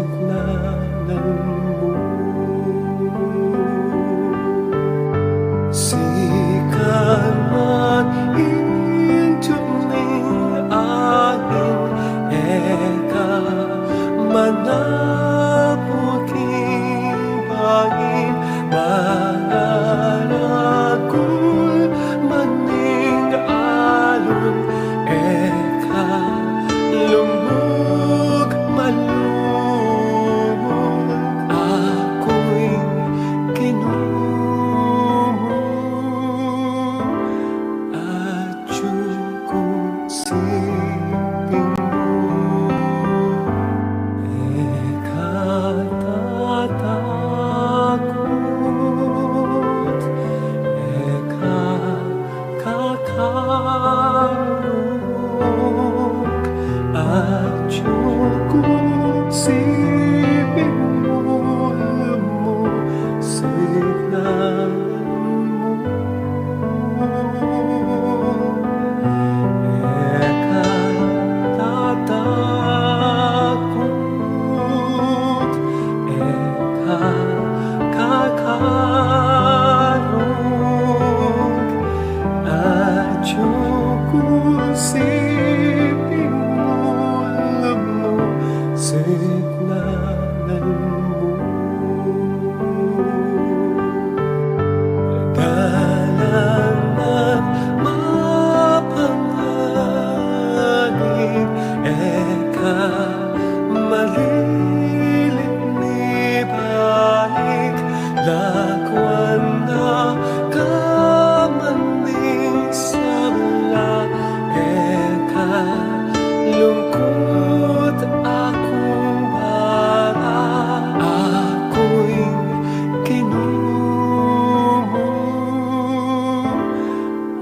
signalan mo. Sikaman intuning angin, eka manabuking bangin, manalagul maning alon, eka lumug malumog, ako'y kinumo at yung sipin mo. Eka tatakot, eka kakarog, at yung sipin mo, signalan mo. Eka tatakot, eka kakarog, at yung sipin mo, signalan mo. Dalanan mapanganib, eka malilit ni balik, lakwan na kamaning sabla, eka lungkot akong bara, ako'y kinumo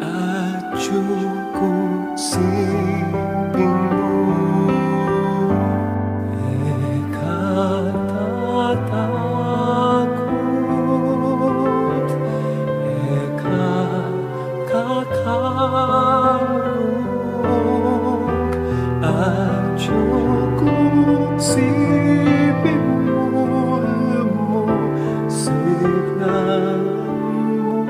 at yung sipin mo. Eka tatakot, eka kakarog, at yung sipin mo, signalan mo.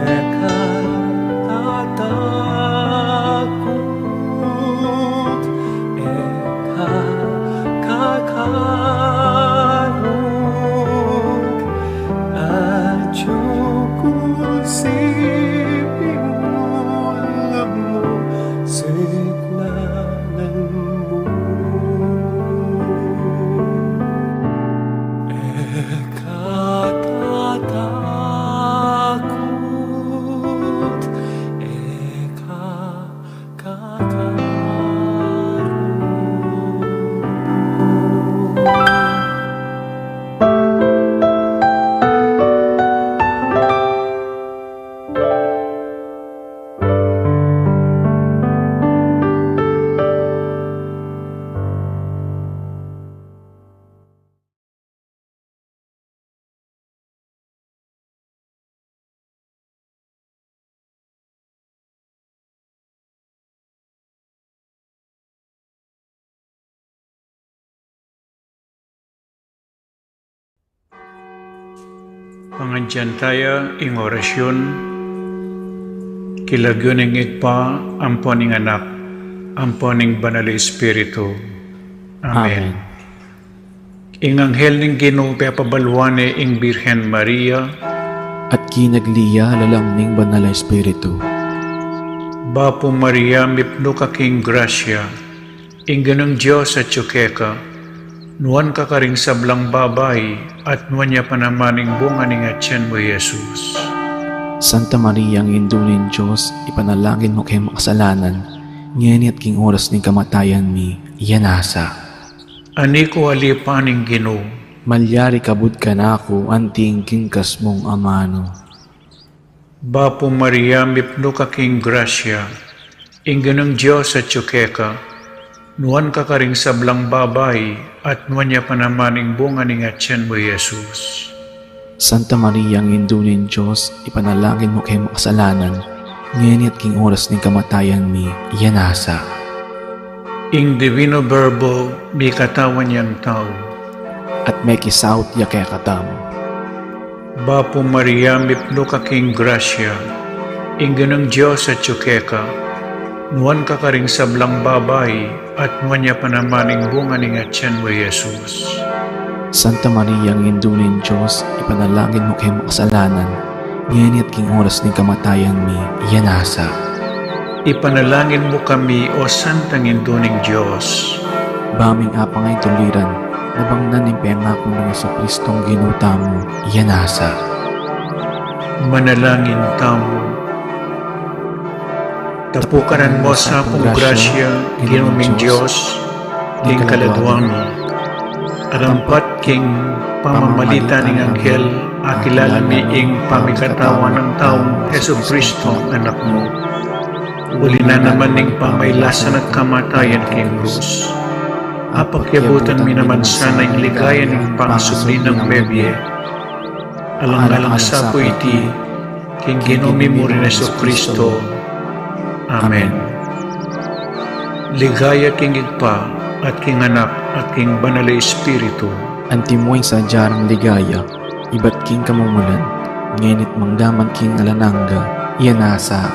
Eka tatakot, eka kakarog, at yung sipin mo, signalan mo. Eka tatakot, eka kakarog. Pangadyan tayo ing orasyon, kilagyon ing igpa, ampon ing anak, ampon ing banal Espiritu. Amen. Ing anghel ning Ginoo papabalwane ing Birhen Maria, at kinagliya lalang ning banal na Espiritu. Bapo Maria, mipno ka king grasya, ing ganang Diyos at yukeka, nuan ka karing sablang babay, at nuan niya panamaning bunga ning atyan mo, Jesus. Santa Maria, ang indunin Diyos, ipanalangin mo kay makasalanan, ngayon at king oras ning kamatayan mi, iyanasa. Ani ko alipaning Ginoo, Malyari kabud ka na ako, anting kingkas mong amano. Bapo Maria, mipno ka king grasya, ing ganang Diyos at yukeka, nuan ka karing sablang babay, at nuan niya panamaning bunga ning atyan mo, Jesus. Santa Maria, ang indunin Diyos, ipanalangin mo kay makasalanan, ngayon at king oras ning kamatayan mi, iyanasa. ing divino verbo mi katawan niyang tao. at may kisaut ya kaya katam. Bapo Maria, mipno ka king grasya, ing ganang Diyos at tsukeka, nuwan ka karing sablang babay, at nuwan niya panamaning bunga ni atyan mo Jesus. Santa Maria, ang indunin Diyos, ipanalangin mo kay makasalanan, ngayon at king oras ni kamatayan mi, iyanasa. Ipanalangin mo kami, O Santang Induning Diyos. Baming apangay tuliran, nabangnan ng pengako ng Jesucristong ginuta mo, iyanasa. Manalangin tamo. Tapukanan mo sa akong grasya, ginuming Diyos, king kaladwang mo. Arampat king pamamalita ng anghel, akilala mi ing pamikatawan ng taong Jesucristo, anak mo. Uli na naman ning pamaylasan at kamatayan king krus. Apakyabutan mi naman sana yung ligaya ng pangsubli ng bebye. Alang-alang sa po iti, king ginumi mo rin Jesucristo. Amen. Ligaya king igpa, at king anak, at king banal na Espiritu. Antimoy sa jarang ligaya, iba't king kamumulan, ngenit mangdaman king alananga, iyanasa.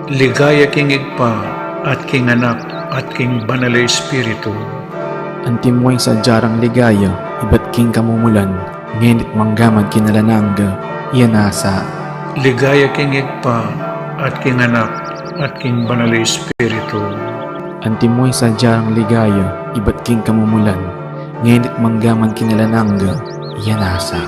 Ligaya king igpa, at king anak, at king banal na Espiritu. Antimoy sa jarang ligaya, iba't king kamumulan, ngenit manggaman king alananga, iyanasa. Ligaya king igpa, at king anak, at king banal na Espiritu. Antimoy sa jarang ligaya, iba't king kamumulan, ngenit manggaman king alananga, iyanasa.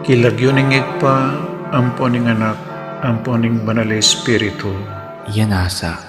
Kilagyo ning igpa, ampo ning anak, ampo ning banal na Espiritu. Iyanasa.